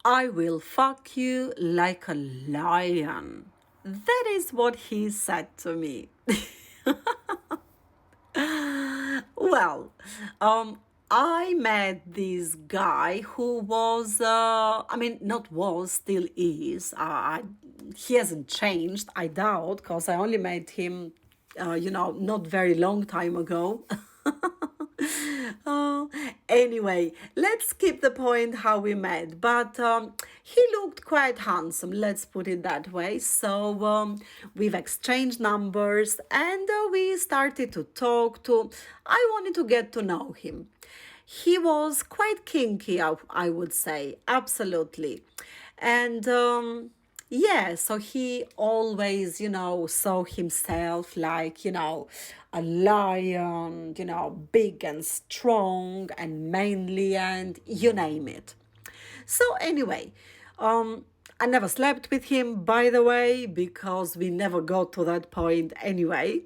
I will fuck you like a lion. That is what he said to me. Well, I met this guy who was, not was, still is. He hasn't changed, I doubt, because I only met him, not very long time ago. Oh, anyway, let's skip the point how we met. But he looked quite handsome, let's put it that way. So we've exchanged numbers and we started to talk to. I wanted to get to know him. He was quite kinky, I would say, absolutely. And yeah, so he always, saw himself like, a lion, big and strong and manly and you name it. So anyway, I never slept with him, by the way, because we never got to that point anyway.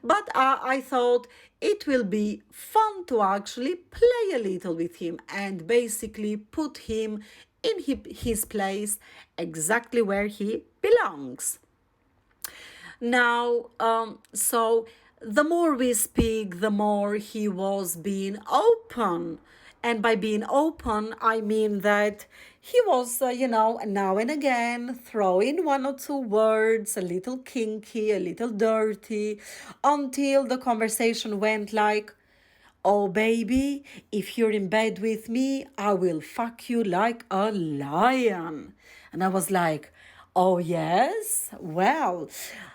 But I thought it will be fun to actually play a little with him and basically put him in his place exactly where he belongs. Now, so the more we speak, the more he was being open. And by being open, I mean that he was, now and again throwing one or two words, a little kinky, a little dirty, until the conversation went like, oh, baby, if you're in bed with me, I will fuck you like a lion. And I was like, oh, yes? Well,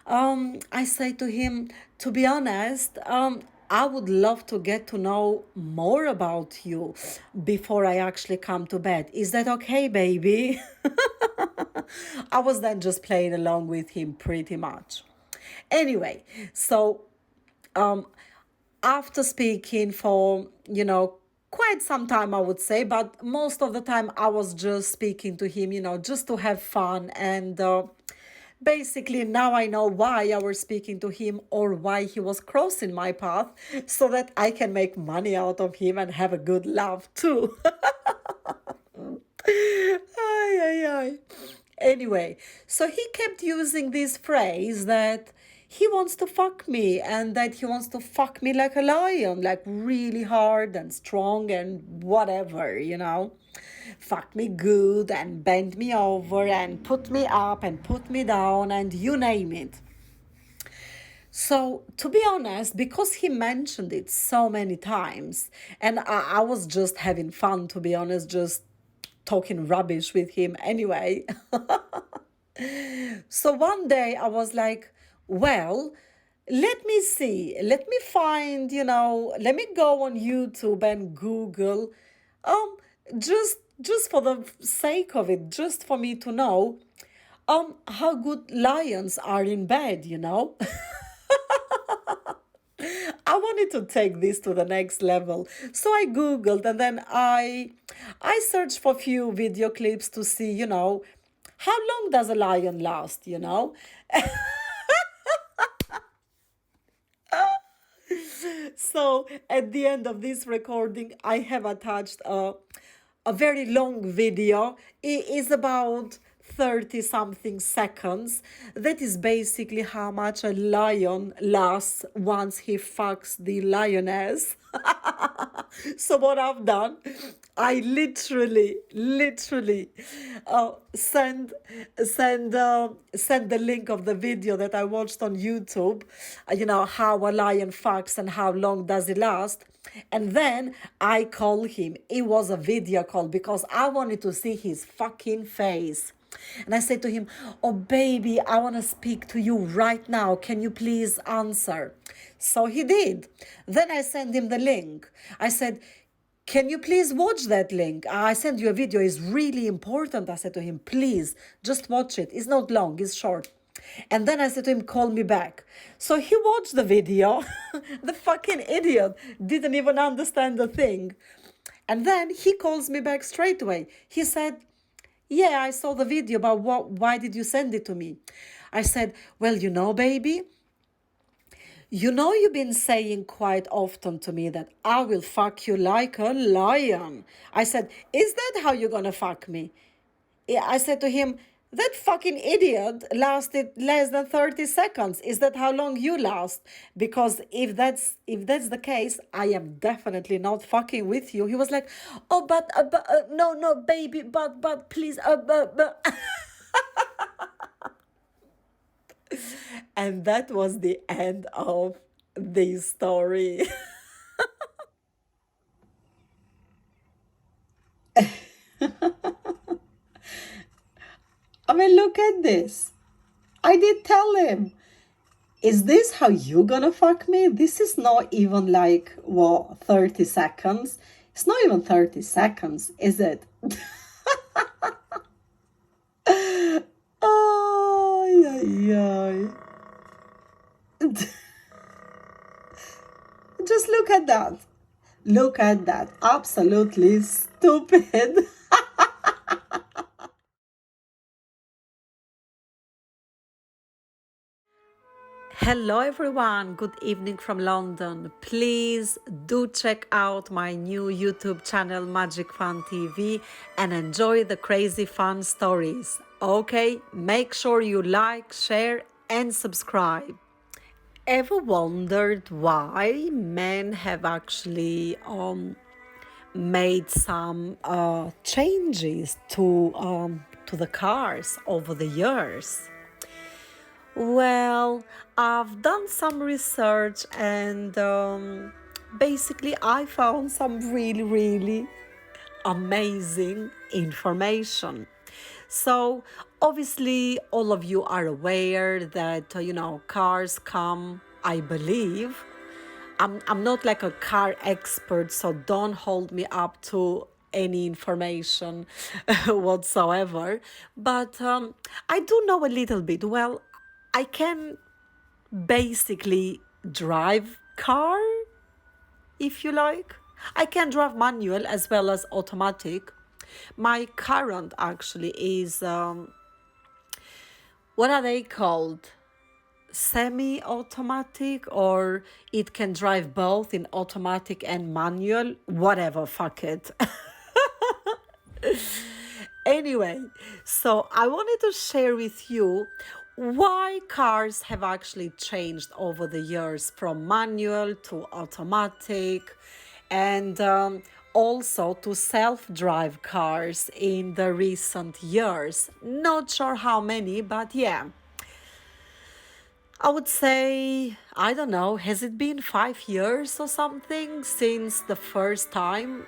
I say to him, to be honest, I would love to get to know more about you before I actually come to bed. Is that okay, baby? I was then just playing along with him pretty much. Anyway, so after speaking for, quite some time, I would say, but most of the time I was just speaking to him, just to have fun. And basically, now I know why I was speaking to him or why he was crossing my path so that I can make money out of him and have a good laugh too. Ay, ay, ay. Anyway, so he kept using this phrase that he wants to fuck me and that he wants to fuck me like a lion, like really hard and strong and whatever. Fuck me good and bend me over and put me up and put me down and you name it. So, to be honest, because he mentioned it so many times, and I was just having fun, to be honest, just talking rubbish with him anyway. So one day I was like, well, let me see, let me find, let me go on YouTube and Google, um, just for the sake of it, just for me to know, how good lions are in bed. I wanted to take this to the next level. So I Googled and then I searched for a few video clips to see, how long does a lion last? So at the end of this recording, I have attached a very long video. It is about 30 something seconds. That is basically how much a lion lasts once he fucks the lioness. So what I've done, I literally send the link of the video that I watched on YouTube. How a lion fucks and how long does it last. And then I call him. It was a video call because I wanted to see his fucking face. And I said to him, oh, baby, I want to speak to you right now. Can you please answer? So he did. Then I sent him the link. I said, can you please watch that link? I sent you a video. It's really important. I said to him, please, just watch it. It's not long. It's short. And then I said to him, call me back. So he watched the video. The fucking idiot didn't even understand the thing. And then he calls me back straight away. He said, yeah, I saw the video, but why did you send it to me? I said, well, baby, You know, you've been saying quite often to me that I will fuck you like a lion. I said, is that how you're gonna fuck me? Yeah, I said to him, that fucking idiot lasted less than 30 seconds. Is that how long you last? Because if that's the case, I am definitely not fucking with you. He was like, oh, but no, no, baby, but please, but. And that was the end of the story. I mean, look at this. I did tell him, is this how you gonna fuck me? This is not even like, what, 30 seconds? It's not even 30 seconds, is it? Ay, ay, ay. Just look at that. Look at that. Absolutely stupid. Hello, everyone. Good evening from London. Please do check out my new YouTube channel, Magic Fun TV, and enjoy the crazy fun stories. Okay, make sure you like, share, and subscribe. Ever wondered why men have actually made some changes to the cars over the years? Well, I've done some research and basically I found some really, really amazing information. So, obviously, all of you are aware that, cars come, I believe. I'm not like a car expert, so don't hold me up to any information whatsoever. But I do know a little bit. Well, I can basically drive car, if you like. I can drive manual as well as automatic. My current actually is what are they called? Semi-automatic, or it can drive both in automatic and manual. Whatever, fuck it. Anyway, so I wanted to share with you why cars have actually changed over the years from manual to automatic, and also to self-drive cars in the recent years. Not sure how many, but yeah, I would say, I don't know, has it been 5 years or something since the first time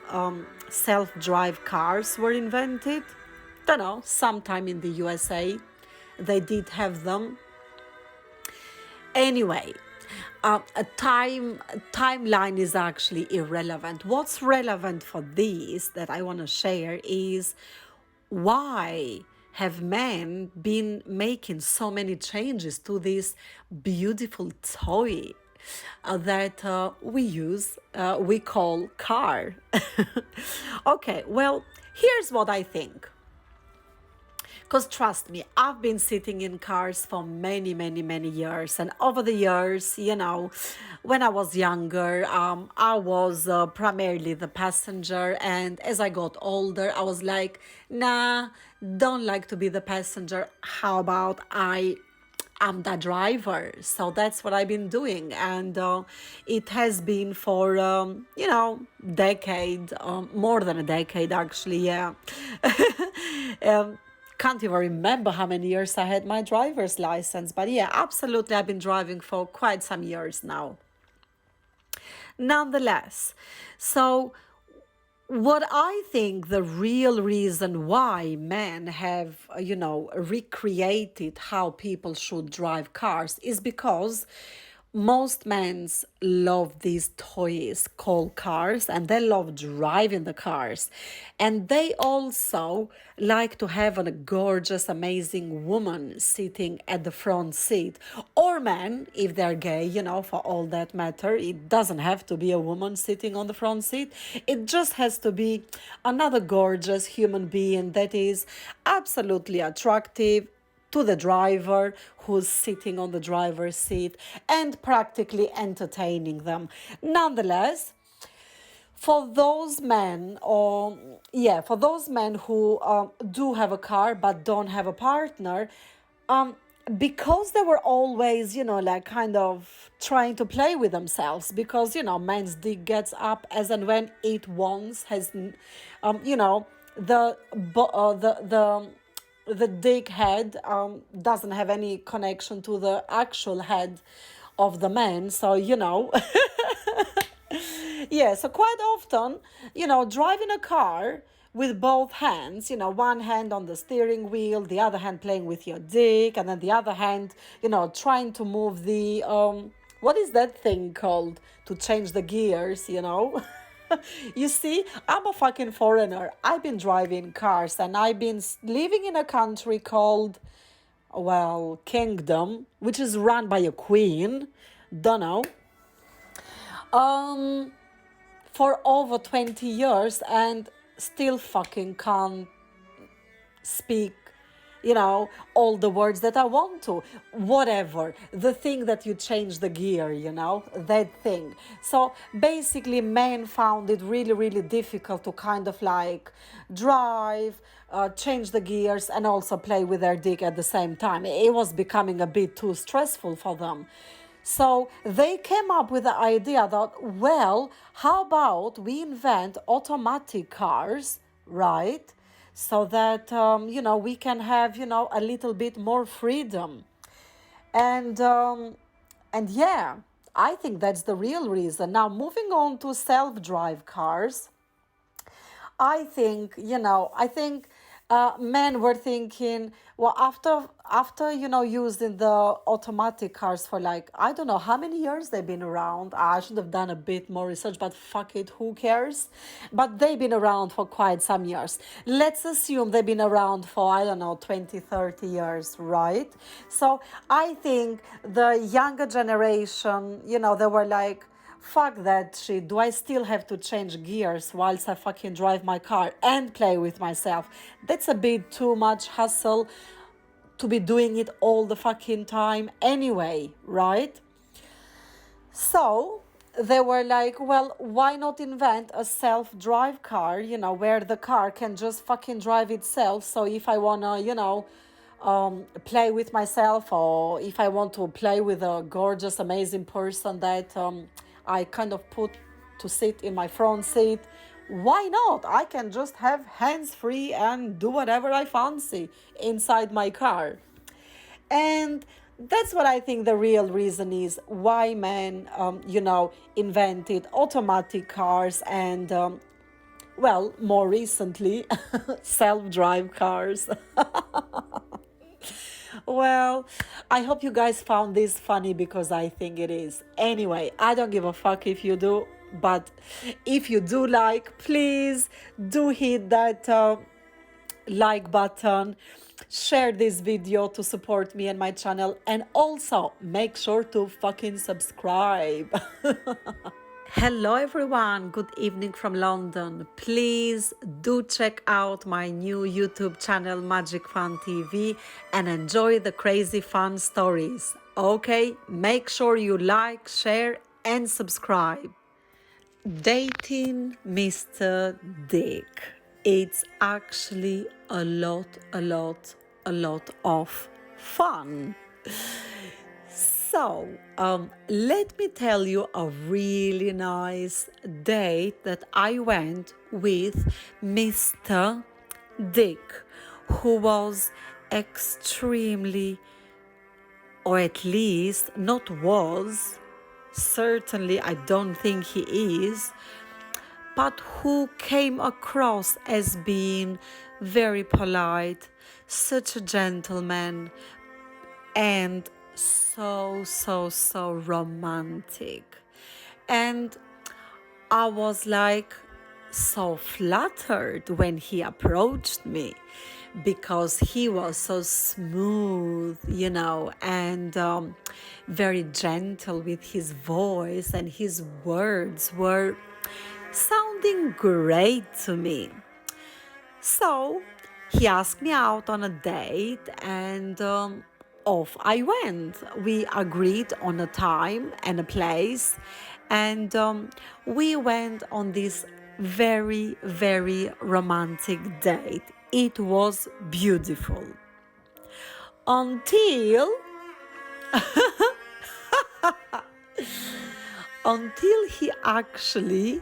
self drive cars were invented? Don't know, sometime in the USA they did have them. Anyway, a timeline is actually irrelevant. What's relevant for this that I want to share is why have men been making so many changes to this beautiful toy that we call car? Okay, well, here's what I think. Because trust me, I've been sitting in cars for many, many, many years. And over the years, when I was younger, I was primarily the passenger. And as I got older, I was like, nah, don't like to be the passenger. How about I'm the driver? So that's what I've been doing. And it has been for, decade, more than a decade, actually, yeah. um, can't even remember how many years I had my driver's license, but yeah, absolutely, I've been driving for quite some years now. Nonetheless, so what I think the real reason why men have, recreated how people should drive cars is because most men love these toys called cars, and they love driving the cars, and they also like to have a gorgeous amazing woman sitting at the front seat, or man if they're gay, for all that matter. It doesn't have to be a woman sitting on the front seat. It just has to be another gorgeous human being that is absolutely attractive, to the driver who's sitting on the driver's seat and practically entertaining them. Nonetheless, for those men, for those men who do have a car but don't have a partner, because they were always, like kind of trying to play with themselves, because, man's dick gets up as and when it wants, the dick head doesn't have any connection to the actual head of the man. So, yeah, so quite often, driving a car with both hands, one hand on the steering wheel, the other hand playing with your dick, and then the other hand, trying to move the, what is that thing called? To change the gears, You see, I'm a fucking foreigner. I've been driving cars and I've been living in a country called, well, Kingdom, which is run by a queen. Don't know. For over 20 years and still fucking can't speak, all the words that I want to. Whatever. The thing that you change the gear, that thing. So basically, men found it really, really difficult to kind of like drive, change the gears, and also play with their dick at the same time. It was becoming a bit too stressful for them. So they came up with the idea that, well, how about we invent automatic cars, right? So that, we can have, a little bit more freedom. And yeah, I think that's the real reason. Now, moving on to self-drive cars, I think, men were thinking, well, after using the automatic cars for like, I don't know how many years they've been around. I should have done a bit more research, but fuck it, who cares? But they've been around for quite some years. Let's assume they've been around for, I don't know, 20, 30 years, right? So I think the younger generation, they were like, fuck that shit. Do I still have to change gears whilst I fucking drive my car and play with myself? That's a bit too much hassle to be doing it all the fucking time anyway, right? So they were like, well, why not invent a self-drive car, where the car can just fucking drive itself. So if I wanna, play with myself, or if I want to play with a gorgeous, amazing person that I kind of put to sit in my front seat, why not? I can just have hands free and do whatever I fancy inside my car. And that's what I think the real reason is why men, invented automatic cars and, well, more recently, self-drive cars. Well, I hope you guys found this funny, because I think it is. Anyway, I don't give a fuck if you do, but if you do like, please do hit that like button, share this video to support me and my channel, and also make sure to fucking subscribe. Hello everyone, good evening from London. Please do check out my new YouTube channel Magic Fun TV and enjoy the crazy fun stories. Okay, make sure you like, share and subscribe. Dating Mr. Dick. It's actually a lot of fun. So, let me tell you a really nice date that I went with Mr. Dick, who was extremely, or at least not was, certainly I don't think he is, but who came across as being very polite, such a gentleman, and so romantic. And I was like so flattered when he approached me, because he was so smooth, and very gentle with his voice, and his words were sounding great to me. So He asked me out on a date, and off I went. We agreed on a time and a place, and we went on this very, very romantic date. It was beautiful until he actually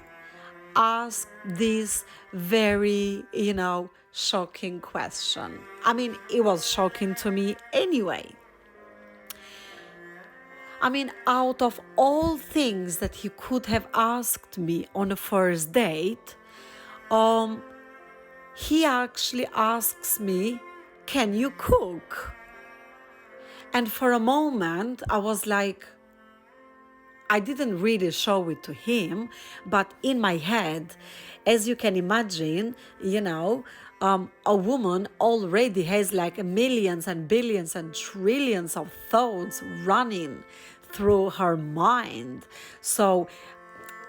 asked this very, shocking question. I mean, it was shocking to me anyway. I mean, out of all things that he could have asked me on a first date, he actually asks me, "Can you cook?" And for a moment, I was like, I didn't really show it to him, but in my head, as you can imagine, a woman already has like millions and billions and trillions of thoughts running through her mind. So,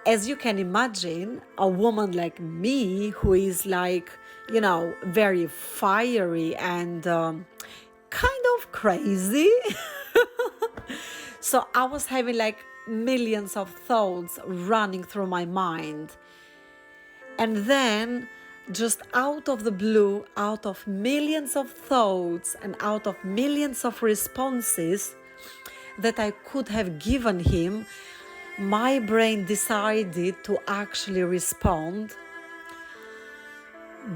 as you can imagine, a woman like me who is like, very fiery and kind of crazy. So I was having like millions of thoughts running through my mind. And then, just out of the blue, out of millions of thoughts and out of millions of responses that I could have given him, my brain decided to actually respond,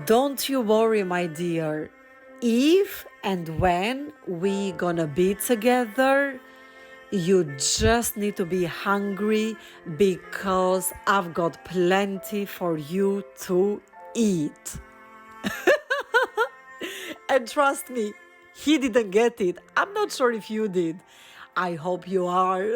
"Don't you worry, my dear. If and when we gonna be together, you just need to be hungry because I've got plenty for you to eat." And trust me, he didn't get it. I'm not sure if you did. I hope you are.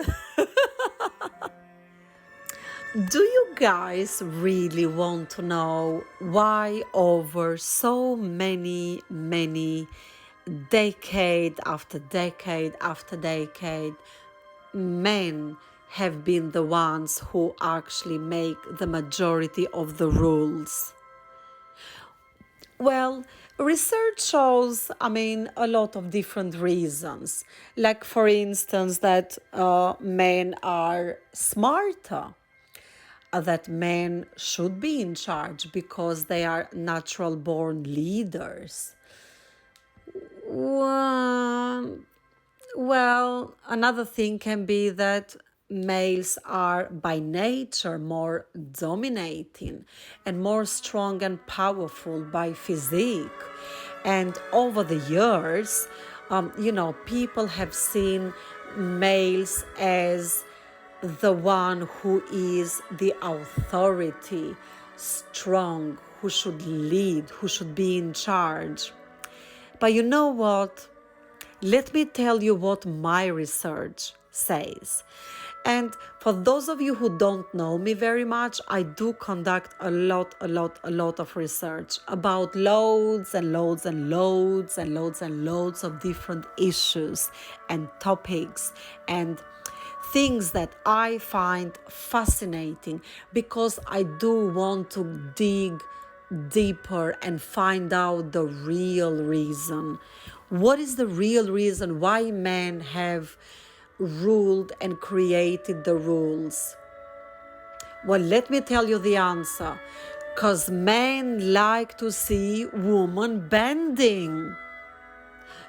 Do you guys really want to know why over so many decade after decade after decade, men have been the ones who actually make the majority of the rules? Well, research shows, a lot of different reasons. Like, for instance, that men are smarter, that men should be in charge because they are natural born leaders. Well, another thing can be that males are by nature more dominating and more strong and powerful by physique. And over the years, people have seen males as the one who is the authority, strong, who should lead, who should be in charge. But you know what? Let me tell you what my research says. And for those of you who don't know me very much, I do conduct a lot of research about loads and loads and loads and loads and loads of different issues and topics and things that I find fascinating, because I do want to dig deeper and find out the real reason. What is the real reason why men have ruled and created the rules? Well, let me tell you the answer. Because men like to see women bending.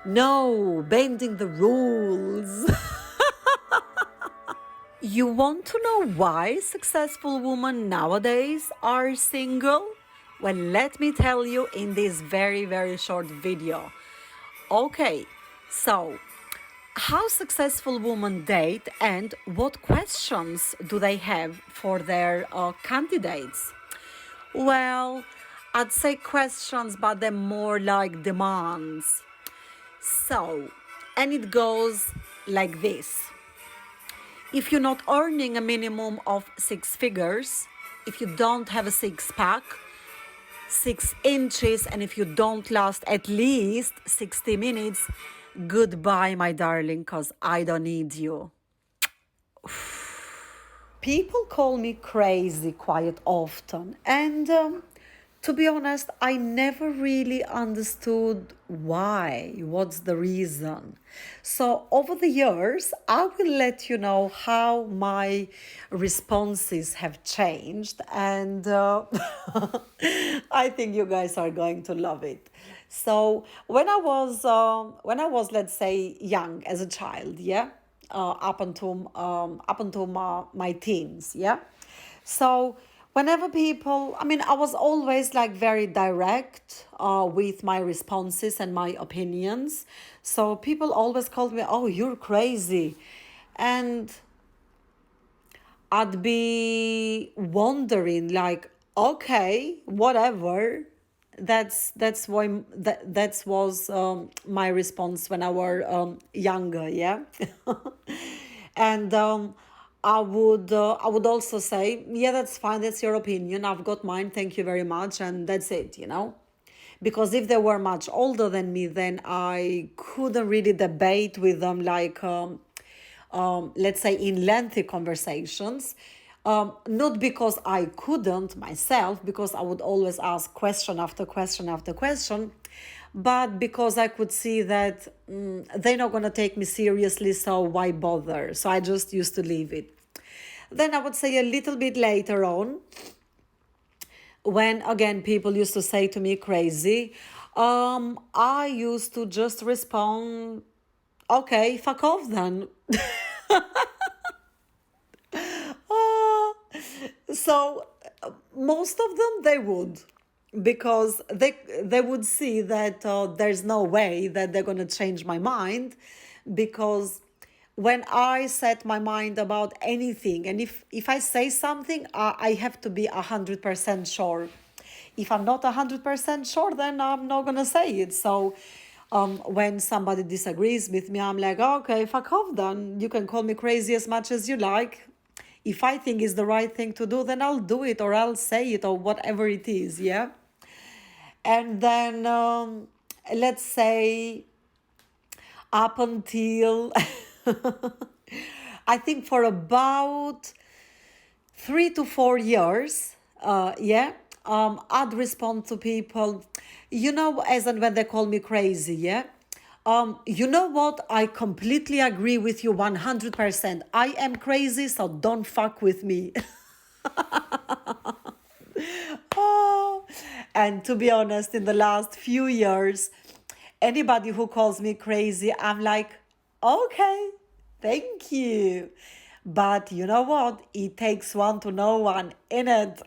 No, bending the rules. You want to know why successful women nowadays are single? Well, let me tell you in this very short video. Okay, so how successful women date and what questions do they have for their candidates? Well, I'd say questions, but they're more like demands. So, and it goes like this. If you're not earning a minimum of 6 figures, if you don't have a six-pack, 6 inches, and if you don't last at least 60 minutes, goodbye, my darling, because I don't need you. People call me crazy quite often, and To be honest, I never really understood why, what's the reason. So, over the years, I will let you know how my responses have changed, and I think you guys are going to love it. So, when I was, let's say, young as a child, yeah, up until my teens, yeah. So whenever people, I mean, I was always like very direct with my responses and my opinions. So people always called me, "Oh, you're crazy," and I'd be wondering, like, okay, whatever. That's why that was my response when I were younger, yeah. And I would also say, yeah, that's fine, that's your opinion. I've got mine. Thank you very much, and that's it, you know. Because if they were much older than me, then I couldn't really debate with them like let's say in lengthy conversations. Not because I couldn't myself, because I would always ask question after question after question, but because I could see that they're not going to take me seriously, so why bother? So I just used to leave it. Then I would say a little bit later on, when again people used to say to me crazy, I used to just respond, okay, fuck off then. Ah, so most of them they would, because they would see that there's no way that they're going to change my mind, because when I set my mind about anything, and if I say something, I have to be 100% sure. If I'm not 100% sure, then I'm not gonna say it. So when somebody disagrees with me, I'm like, okay, fuck off then. You can call me crazy as much as you like. If I think it's the right thing to do, then I'll do it, or I'll say it, or whatever it is, yeah? And then let's say up until I think for about 3 to 4 years, yeah, I'd respond to people, you know, as and when they call me crazy, yeah. You know what? I completely agree with you 100%. I am crazy, so don't fuck with me. Oh, and to be honest, in the last few years, anybody who calls me crazy, I'm like, okay, thank you. But you know what? It takes one to know one, innit?